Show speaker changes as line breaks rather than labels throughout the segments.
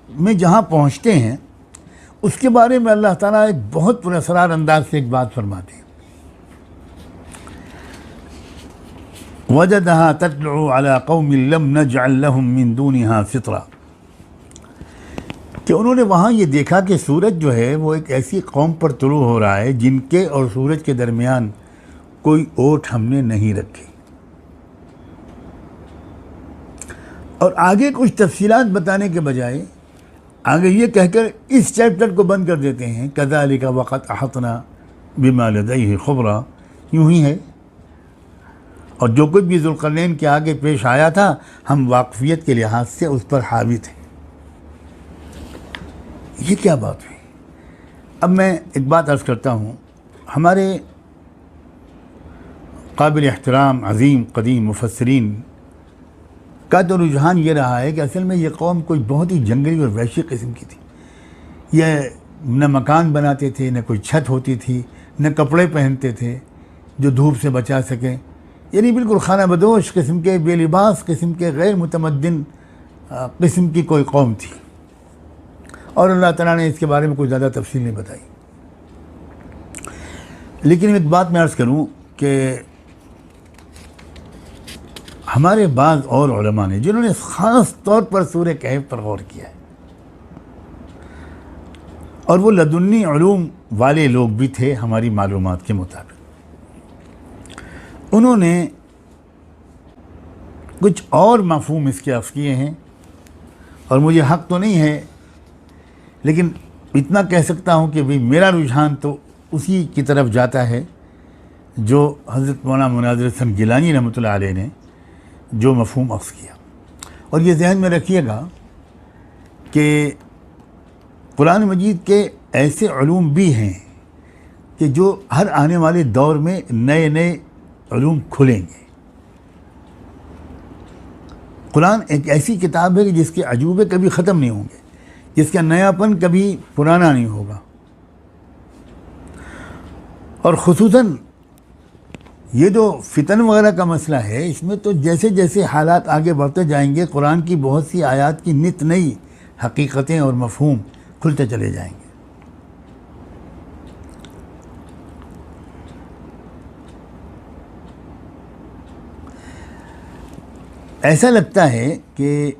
में जहाँ पहुँचते हैं उसके बारे में अल्लाह ताला एक बहुत पुरअसरार अंदाज से एक बात फरमाते हैं, वजदहा तत्लु अला कौमिन लम नजअल लहुम मिन दूनिहा सित्रा, कि उन्होंने वहाँ ये देखा कि सूरज जो है वो एक ऐसी कौम पर तुलू हो रहा है जिनके और सूरज के दरमियान कोई ओट हमने नहीं रखी। और आगे कुछ तफसीलात बताने के बजाय आगे ये कहकर इस चैप्टर को बंद कर देते हैं, कज़ालिका वक़द अहतना बिमा लदैहि ख़ुबरा, यूँ ही है और जो कुछ भी ज़ुल्क़रनैन के आगे पेश आया था हम वाक़फ़ियत के लिहाज से उस पर हावी थे। ये क्या बात हुई? अब मैं एक बात अर्ज़ करता हूँ, हमारे काबिल एहतराम अज़ीम क़दीम मुफ़स्सिरीन का तो रुझान ये रहा है कि असल में ये कौम कोई बहुत ही जंगली और वहशी किस्म की थी। ये न मकान बनाते थे, न कोई छत होती थी, न कपड़े पहनते थे जो धूप से बचा सकें, यानी बिल्कुल खाना बदोश किस्म के, बेलिबास किस्म के, गैर मुतमद्दिन किस्म की कोई कौम थी। और अल्लाह ताला ने इसके बारे में कोई ज़्यादा तफसील नहीं बताई। लेकिन एक बात मैं अर्ज़ करूँ कि हमारे बाज़ और उलमा ने जिन्होंने ख़ास तौर पर सूरह कहफ पर गौर किया है, और वो लदुन्नी उलूम वाले लोग भी थे हमारी मालूमात के मुताबिक, उन्होंने कुछ और मफ़हूम इसके अफ़ किए हैं। और मुझे हक़ तो नहीं है, लेकिन इतना कह सकता हूँ कि भाई मेरा रुझान तो उसी की तरफ जाता है जो हज़रत मौलाना मुनाज़िर हसन गिलानी रहमतुल्लाह अलैह ने जो मफ़हूम अख़्ज़ किया। और ये ज़हन में रखिएगा कि कुरान मजीद के ऐसे उलूम भी हैं कि जो हर आने वाले दौर में नए नए उलूम खुलेंगे। कुरान एक ऐसी किताब है कि जिसके अजूबे कभी ख़त्म नहीं होंगे, जिसका नयापन कभी पुराना नहीं होगा। और ख़ुसूसन ये जो फितन वगैरह का मसला है, इसमें तो जैसे जैसे हालात आगे बढ़ते जाएंगे कुरान की बहुत सी आयात की नित नई हकीकतें और मफ़हूम खुलते चले जाएंगे। ऐसा लगता है कि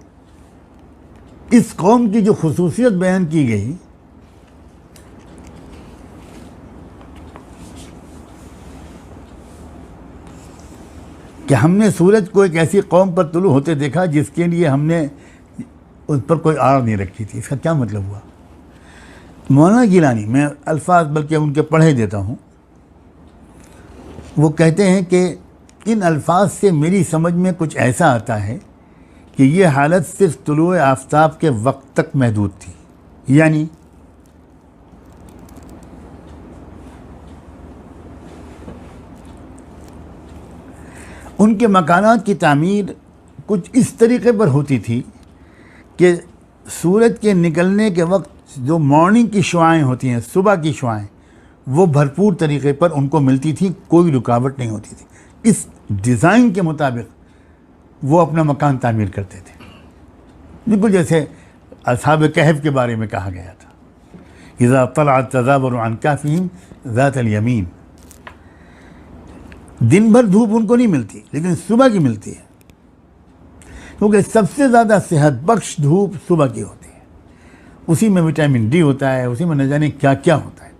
इस कौम की जो खुसूसियत बयान की गई कि हमने सूरज को एक ऐसी कौम पर तुलू होते देखा जिसके लिए हमने उस पर कोई आड़ नहीं रखी थी। इसका क्या मतलब हुआ? मौलाना गिलानी, मैं अल्फाज बल्कि उनके पढ़े देता हूँ, वो कहते हैं कि इन अल्फाज से मेरी समझ में कुछ ऐसा आता है कि ये हालत सिर्फ तुलुए आफ़ताब के वक्त तक महदूद थी, यानी उनके मकानात की तामीर कुछ इस तरीक़े पर होती थी कि सूरज के निकलने के वक्त जो मॉर्निंग की शुआएँ होती हैं, सुबह की शुआएँ, वो भरपूर तरीक़े पर उनको मिलती थी, कोई रुकावट नहीं होती थी। इस डिज़ाइन के मुताबिक वो अपना मकान तामीर करते थे, बिल्कुल जैसे असहाब कहफ के बारे में कहा गया था, इज़ा तलअत तज़ावरु अन कहफ़िहिम ज़ातल यमीन। दिन भर धूप उनको नहीं मिलती, लेकिन सुबह की मिलती है, क्योंकि सबसे ज़्यादा सेहत बख्श धूप सुबह की होती है। उसी में विटामिन डी होता है, उसी में न जाने क्या क्या होता है।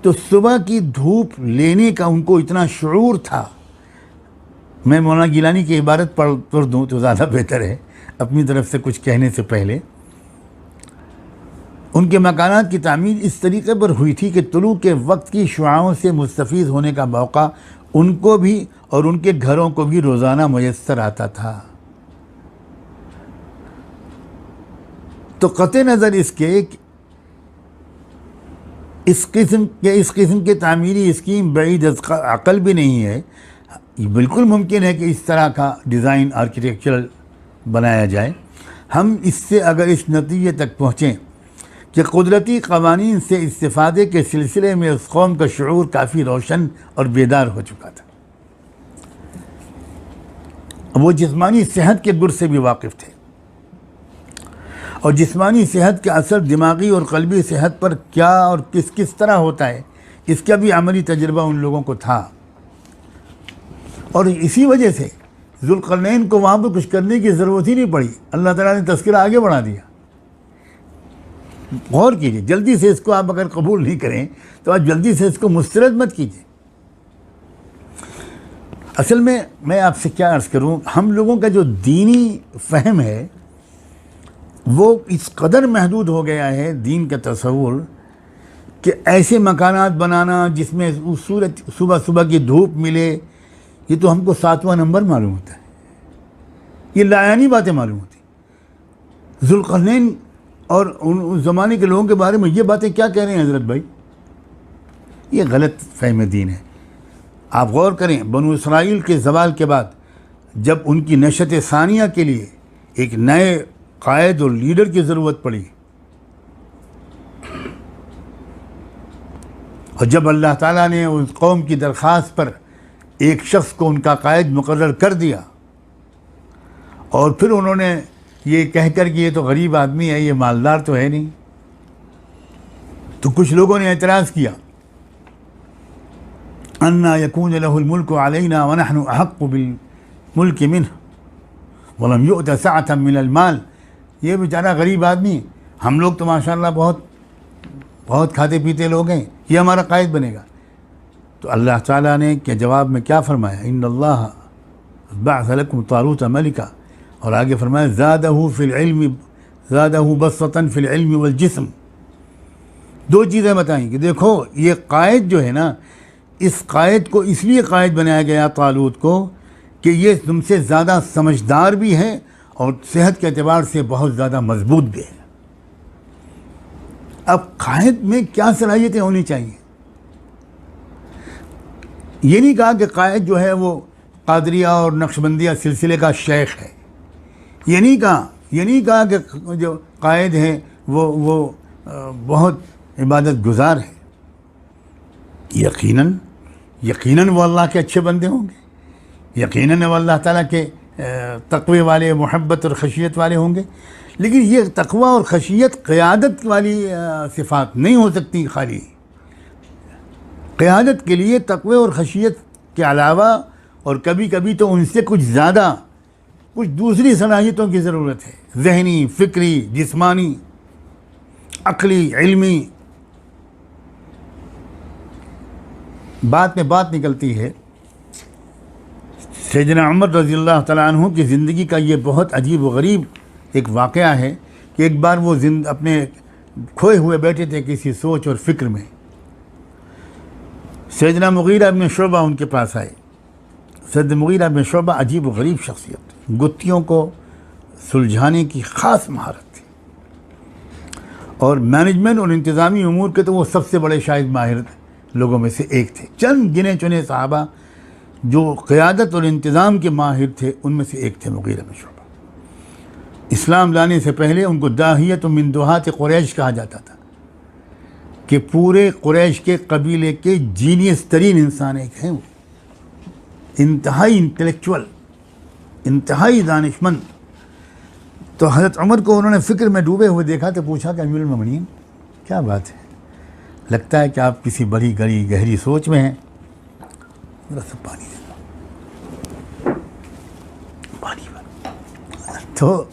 तो सुबह की धूप लेने का उनको इतना शऊर था। मैं मौलाना गिलानी की इबारत पढ़ दूँ तो ज़्यादा बेहतर है अपनी तरफ से कुछ कहने से पहले। उनके मकानात की तामीर इस तरीक़े पर हुई थी कि तुलू के वक्त की शुआओं से मुस्तफ़ीज़ होने का मौका उनको भी और उनके घरों को भी रोज़ाना मुयस्सर आता था। तो क़त्ए नज़र इसके इस किस्म के तामीरी स्कीम बईद अक़ल भी नहीं है। ये बिल्कुल मुमकिन है कि इस तरह का डिज़ाइन आर्किटेक्चरल बनाया जाए। हम इससे अगर इस नतीजे तक पहुँचें कि कुदरती क़वानीन से इस्तिफ़ादे के सिलसिले में उस कौम का शऊर काफ़ी रोशन और बेदार हो चुका था, वो जिस्मानी सेहत के गुर से भी वाकिफ़ थे और जिस्मानी सेहत का असर दिमागी और क़ल्बी सेहत पर क्या और किस किस तरह होता है, इसका भी अमली तजुर्बा उन लोगों को था। और इसी वजह से ज़ुल्क़रनैन को वहाँ पर कुछ करने की ज़रूरत ही नहीं पड़ी, अल्लाह ताला ने तज़किरा आगे बढ़ा दिया। गौर कीजिए, जल्दी से इसको आप अगर कबूल नहीं करें तो आप जल्दी से इसको मुस्तरद मत कीजिए। असल में मैं आपसे क्या अर्ज़ करूं, हम लोगों का जो दीनी फ़हम है वो इस कदर महदूद हो गया है, दीन का तसव्वुर, कि ऐसे मकानात बनाना जिसमें उस सूरज सुबह सुबह की धूप मिले, ये तो हमको 7वां नंबर मालूम होता है, ये लायानी बातें मालूम होती। ज़ुल्क़रनैन और उस ज़माने के लोगों के बारे में ये बातें क्या कह रहे हैं हज़रत भाई, ये गलत फ़हम दीन है। आप गौर करें, बनु इसराइल के ज़वाल के बाद जब उनकी नशत सानिया के लिए एक नए कायद और लीडर की ज़रूरत पड़ी, और जब अल्लाह ताला ने उस कौम की दरख्वास्त पर एक शख्स को उनका कायद मुकर्रर कर दिया, और फिर उन्होंने ये कहकर कि ये तो गरीब आदमी है, ये मालदार तो है नहीं, तो कुछ लोगों ने एतराज़ किया, अन्ना यकून लहुल मुल्कु अलैना व नहनु अहक्कु बिल मुल्कि मिन्हु व लम युअत सअतन मिनल माल। ये बेचारा गरीब आदमी, हम लोग तो माशाअल्लाह बहुत खाते पीते लोग हैं, ये हमारा कायद बनेगा। तो अल्लाह ताला ने के जवाब में क्या फरमाया, इन्नल्लाह बअस लकुम तालूत मलिका, और आगे फरमाया ज़ादहू बसतन फ़िल इल्मि वल जिस्म। दो चीज़ें बताई कि देखो ये कायद जो है ना, इस कायद को इसलिए कायद बनाया गया तालूत को कि ये तुमसे ज़्यादा समझदार भी है और सेहत के एतबार से बहुत ज़्यादा मजबूत भी है। अब कायद में क्या सलाहियतें होनी चाहिए, ये नहीं कहा कि कायद जो है वो कादरिया और नक्शबंदिया सिलसिले का शेख है, ये नहीं कहा कि जो कायद है वो बहुत इबादत गुजार है। यकीनन वो अल्लाह के अच्छे बंदे होंगे, यकीनन वो अल्लाह ताला के तक़वे वाले, मोहब्बत और खशियत वाले होंगे, लेकिन ये तक़वा और खशियत क़यादत वाली सिफ़ात नहीं हो सकती। खाली क़यादत के लिए तक़वे और खशियत के अलावा और कभी कभी तो उनसे कुछ ज़्यादा कुछ दूसरी सलाहियतों की ज़रूरत है, ज़हनी, फ़िक्री, जिस्मानी, अक़ली, इल्मी। बात में बात निकलती है, सैयदना उमर रज़ियल्लाहु तआला अन्हु की ज़िंदगी का ये बहुत अजीब व गरीब एक वाक़या है कि एक बार वो अपने खोए हुए बैठे थे किसी सोच और फ़िक्र में। सैयदना मुग़ीरा इब्न शुअबा उनके पास आए। सैयदना मुग़ीरा इब्न शुअबा अजीब व गरीब शख्सियत, गुत्थियों को सुलझाने की ख़ास महारत थी, और मैनेजमेंट और इंतज़ामी उमूर के तो वो सबसे बड़े शायद माहिर लोगों में से एक थे। चंद गिने चुने सहाबा जो क़यादत और इंतज़ाम के माहिर थे, उनमें से एक थे मुग़ीरा इब्न शुअबा। इस्लाम लाने से पहले उनको दाहियत मिन दुहात कुरैश कहा जाता था कि पूरे कुरैश के कबीले के जीनियस तरीन इंसान एक हैं, वो इंतहाई इंटेलेक्चुअल, इंतहाई दानिशमंद। तो हज़रत उमर को उन्होंने फ़िक्र में डूबे हुए देखा तो पूछा कि अमीरुल मोमिनीन क्या बात है, लगता है कि आप किसी बड़ी गहरी सोच में हैं, ज़रा सा पानी दे दो, पानी। तो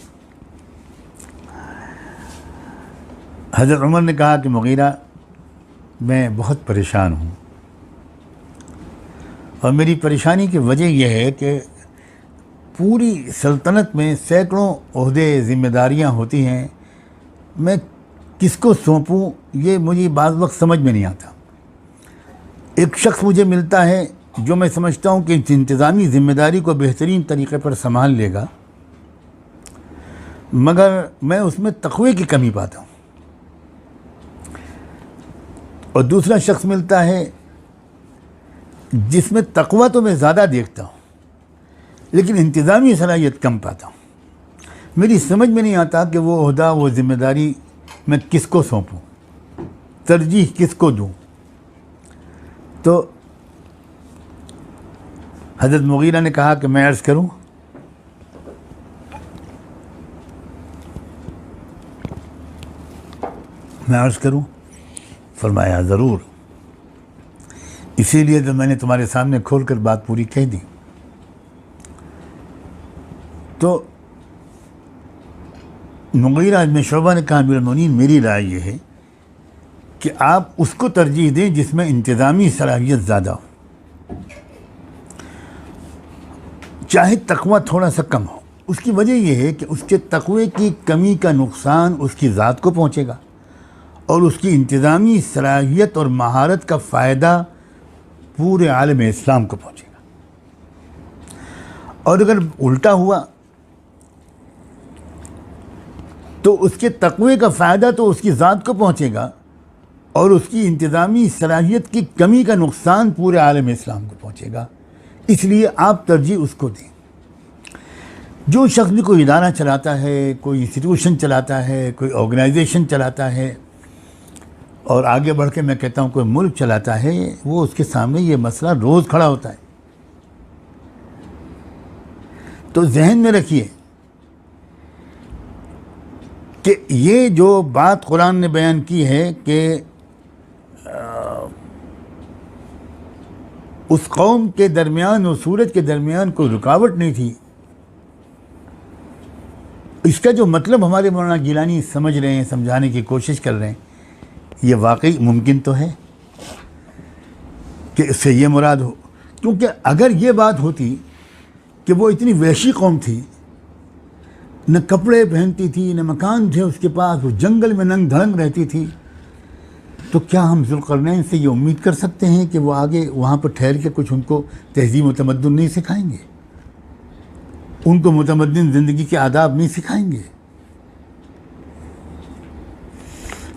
हज़रत उमर ने कहा कि मुग़ीरा, मैं बहुत परेशान हूँ, और मेरी परेशानी की वजह यह है कि पूरी सल्तनत में सैकड़ों ओहदे ज़िम्मेदारियाँ होती हैं, मैं किसको सौंपूँ ये मुझे बाज़ वक्त समझ में नहीं आता। एक शख्स मुझे मिलता है जो मैं समझता हूँ कि इंतज़ामी ज़िम्मेदारी को बेहतरीन तरीक़े पर संभाल लेगा, मगर मैं उसमें तक़वे की कमी पाता हूँ। और दूसरा शख्स मिलता है जिसमें तक़वा तो मैं ज़्यादा देखता हूँ, लेकिन इंतज़ामी सलाहियत कम पाता हूँ। मेरी समझ में नहीं आता कि वो ओहदा, वो ज़िम्मेदारी मैं किसको सौंपूँ, तरजीह किसको दूँ। तो हज़रत मुग़ीरा ने कहा कि मैं अर्ज़ करूँ, मैं अर्ज़ करूं? फरमाया ज़रूर, इसीलिए तो मैंने तुम्हारे सामने खोल कर बात पूरी कह दी। तो मुगीरा इब्न शुअबा ने कहा, अमीरुल मोमिनीन, मेरी राय ये है कि आप उसको तरजीह दें जिसमें इंतज़ामी सलाहियत ज़्यादा हो, चाहे तकवा थोड़ा सा कम हो। उसकी वजह यह है कि उसके तकवे की कमी का नुकसान उसकी ज़ात को पहुँचेगा और उसकी इंतज़ामी सलाहियत और महारत का फ़ायदा पूरे आलम इस्लाम को पहुँचेगा। और अगर उल्टा हुआ तो उसके तकवे का फ़ायदा तो उसकी ज़ात को पहुँचेगा और उसकी इंतज़ामी सलाहियत की कमी का नुकसान पूरे आलम इस्लाम को पहुँचेगा। इसलिए आप तरजीह उसको दें। जो शख्स भी कोई इदारा चलाता है, कोई इंस्टीट्यूशन चलाता है, कोई ऑर्गेनाइजेशन चलाता है और आगे बढ़ के मैं कहता हूँ कोई मुल्क चलाता है, वो उसके सामने ये मसला रोज़ खड़ा होता है। तो जहन में रखिए कि ये जो बात कुरान ने बयान की है कि उस कौम के दरमियान और सूरज के दरमियान कोई रुकावट नहीं थी, इसका जो मतलब हमारे मौलाना गिलानी समझ रहे हैं, समझाने की कोशिश कर रहे हैं, ये वाकई मुमकिन तो है कि इससे ये मुराद हो। क्योंकि अगर ये बात होती कि वो इतनी वहशी कौम थी, न कपड़े पहनती थी, न मकान थे उसके पास, वो जंगल में नंग धड़ंग रहती थी, तो क्या हम ज़ुल्क़रनैन से ये उम्मीद कर सकते हैं कि वो आगे वहाँ पर ठहर के कुछ उनको तहज़ीब व तमद्दुन नहीं सिखाएंगे, उनको मुतमद्दिन ज़िंदगी के आदाब नहीं सिखाएंगे?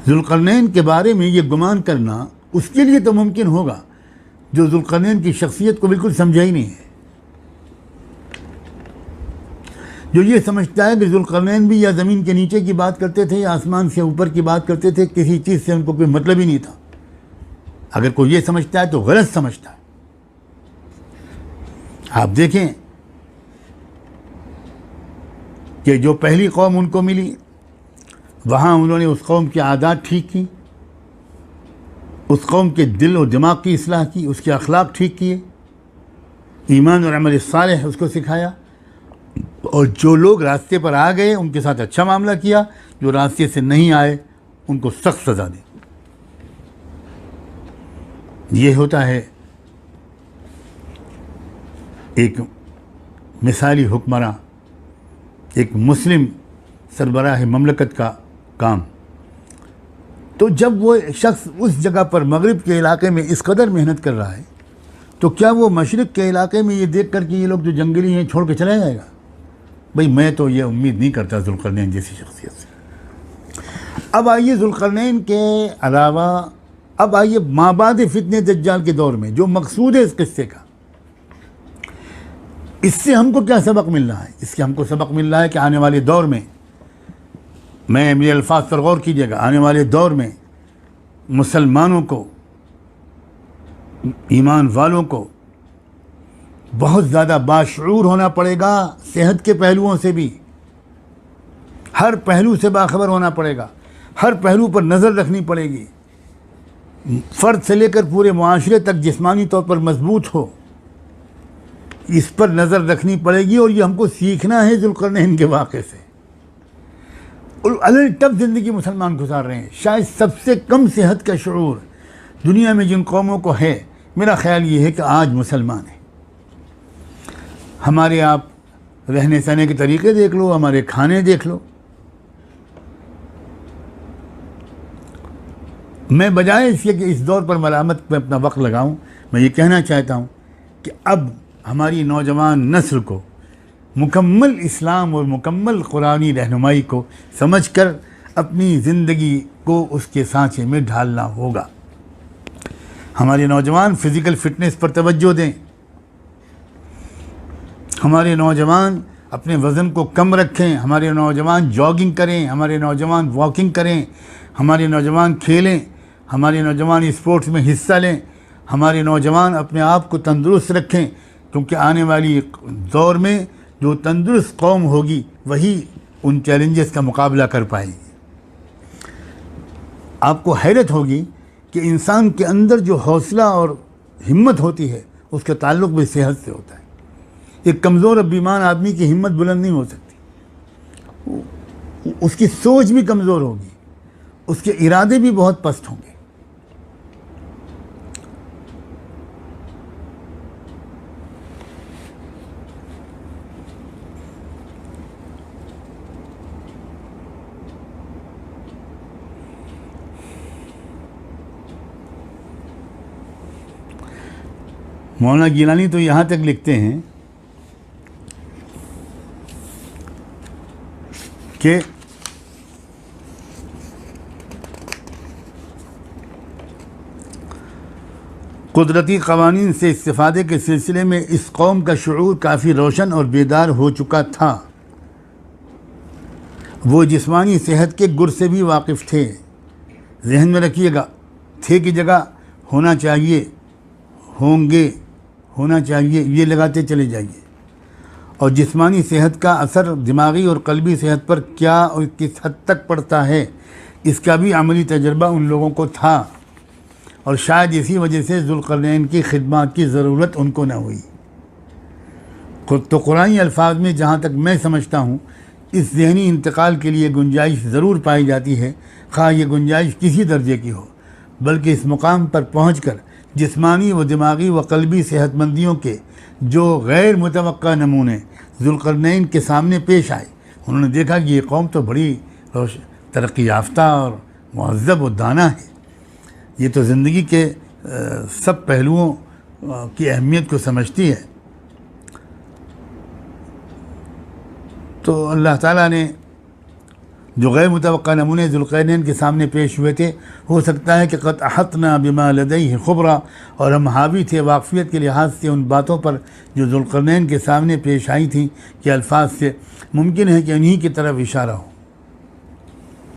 ज़ुल्क़रनैन के बारे में ये गुमान करना उसके लिए तो मुमकिन होगा जो ज़ुल्क़रनैन की शख्सियत को बिल्कुल समझा ही नहीं है, जो ये समझता है कि ज़ुल्क़रनैन भी या ज़मीन के नीचे की बात करते थे या आसमान से ऊपर की बात करते थे, किसी चीज़ से उनको कोई मतलब ही नहीं था। अगर कोई ये समझता है तो गलत समझता है। आप देखें कि जो पहली कौम उनको मिली, वहाँ उन्होंने उस कौम की आदत ठीक की, उस कौम के दिल और दिमाग की इस्लाह की, उसके अखलाक ठीक किए, ईमान और अमल सालेह उसको सिखाया, और जो लोग रास्ते पर आ गए उनके साथ अच्छा मामला किया, जो रास्ते से नहीं आए उनको सख्त सज़ा दी। ये होता है एक मिसाली हुक्मरां, एक मुस्लिम सरबराह ममलकत का काम। तो जब वो शख्स उस जगह पर मगरिब के इलाके में इस कदर मेहनत कर रहा है, तो क्या वो मशरिक़ के इलाके में ये देख कर कि ये लोग जो जंगली हैं छोड़ के चला जाएगा? भाई मैं तो ये उम्मीद नहीं करता ज़ुल्क़रनैन जैसी शख्सियत से। अब आइए ज़ुल्क़रनैन के अलावा, अब आइए माबाद फितने दज्जाल के दौर में जो मकसूद है इस किस्से का, इससे हमको क्या सबक मिल रहा है? इसके हमको सबक मिल रहा है कि आने वाले दौर में, मैं मेरे अल्फाज पर गौर कीजिएगा, आने वाले दौर में मुसलमानों को, ईमान वालों को बहुत ज़्यादा बाशऊर होना पड़ेगा, सेहत के पहलुओं से भी, हर पहलू से बाखबर होना पड़ेगा, हर पहलू पर नज़र रखनी पड़ेगी, फ़र्द से लेकर पूरे मुआशरे तक जिस्मानी तौर पर मजबूत हो, इस पर नज़र रखनी पड़ेगी। और ये हमको सीखना है ज़ुल्क़रनैन के वाक़े से। और अलग टफ ज़िंदगी मुसलमान गुजार रहे हैं, शायद सबसे कम सेहत का शऊर दुनिया में जिन कौमों को है, मेरा ख़्याल ये है कि आज मुसलमान हैं। हमारे आप रहने सहने के तरीक़े देख लो, हमारे खाने देख लो। मैं बजाय इसके कि इस दौर पर मलामत पर अपना वक्त लगाऊं, मैं ये कहना चाहता हूं कि अब हमारी नौजवान नस्ल को मुकम्मल इस्लाम और मुकम्मल कुरानी रहनुमाई को समझकर अपनी ज़िंदगी को उसके सांचे में ढालना होगा। हमारे नौजवान फ़िज़िकल फ़िटनेस पर तवज्जो दें, हमारे नौजवान अपने वज़न को कम रखें, हमारे नौजवान जॉगिंग करें, हमारे नौजवान वॉकिंग करें, हमारे नौजवान खेलें, हमारे नौजवान स्पोर्ट्स में हिस्सा लें, हमारे नौजवान अपने आप को तंदुरुस्त रखें, क्योंकि आने वाली दौर में जो तंदुरुस्त कौम होगी वही उन चैलेंजेस का मुकाबला कर पाएगी। आपको हैरत होगी कि इंसान के अंदर जो हौसला और हिम्मत होती है उसका ताल्लुक़ भी सेहत से होता है। एक कमज़ोर और बीमार आदमी की हिम्मत बुलंद नहीं हो सकती, उसकी सोच भी कमज़ोर होगी, उसके इरादे भी बहुत पस्त होंगे। मौलाना गिलानी तो यहाँ तक लिखते हैं कि कुदरती क़वानीन से इस्तिफ़ादे के सिलसिले में इस कौम का शऊर काफ़ी रोशन और बेदार हो चुका था। वो जिस्मानी सेहत के गुर से भी वाकिफ़ थे। जहन में रखिएगा, थे की जगह होना चाहिए, होंगे, होना चाहिए, ये लगाते चले जाइए। और जिस्मानी सेहत का असर दिमागी और क़ल्बी सेहत पर क्या और किस हद तक पड़ता है, इसका भी अमली तजर्बा उन लोगों को था और शायद इसी वजह से ज़ुल्क़रनैन की खिदमत की ज़रूरत उनको न हुई। तो कुरानी अल्फाज में जहाँ तक मैं समझता हूँ इस ज़हनी इंतकाल के लिए गुंजाइश ज़रूर पाई जाती है, खा ये गुंजाइश किसी दर्जे की हो, बल्कि इस मुकाम पर पहुँचकर जिस्मानी व दिमागी व क़ल्बी सेहतमंदियों के जो गैर मुतवक्का नमूने ज़ुल्क़रनैन के सामने पेश आए, उन्होंने देखा कि ये कौम तो बड़ी तरक्की याफ्ता और मुहज़्ज़ब व दाना है, ये तो ज़िंदगी के सब पहलुओं की अहमियत को समझती है। तो अल्लाह ताला ने जो गैर मुतवक्का नमूने ज़ुल्क़रनैन के सामने पेश हुए थे, हो सकता है कि क़द अहतना बिमा लदैहि ख़ुबरा, और हम हावी थे वाक़फ़ियत के लिहाज से उन बातों पर जो ज़ुल्क़रनैन के सामने पेश आई थी कि अल्फाज से मुमकिन है कि उन्हीं की तरफ इशारा हो।